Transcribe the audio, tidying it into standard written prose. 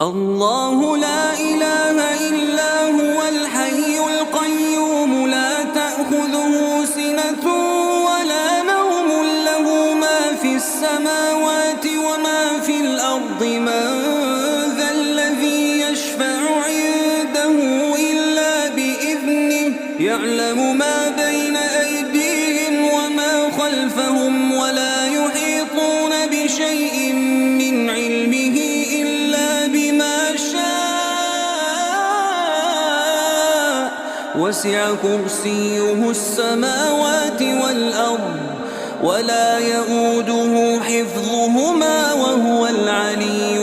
الله لا إله إلا هو الحي القيوم لا تأخذه سنة ولا نوم له ما في السماوات وما في الأرض من ذا الذي يشفع عنده إلا بإذنه يعلم ما بين أيديهم وما خلفهم ولا يحيطون بشيء من علمه وسع كرسيه السماوات والأرض ولا يؤوده حفظهما وهو العلي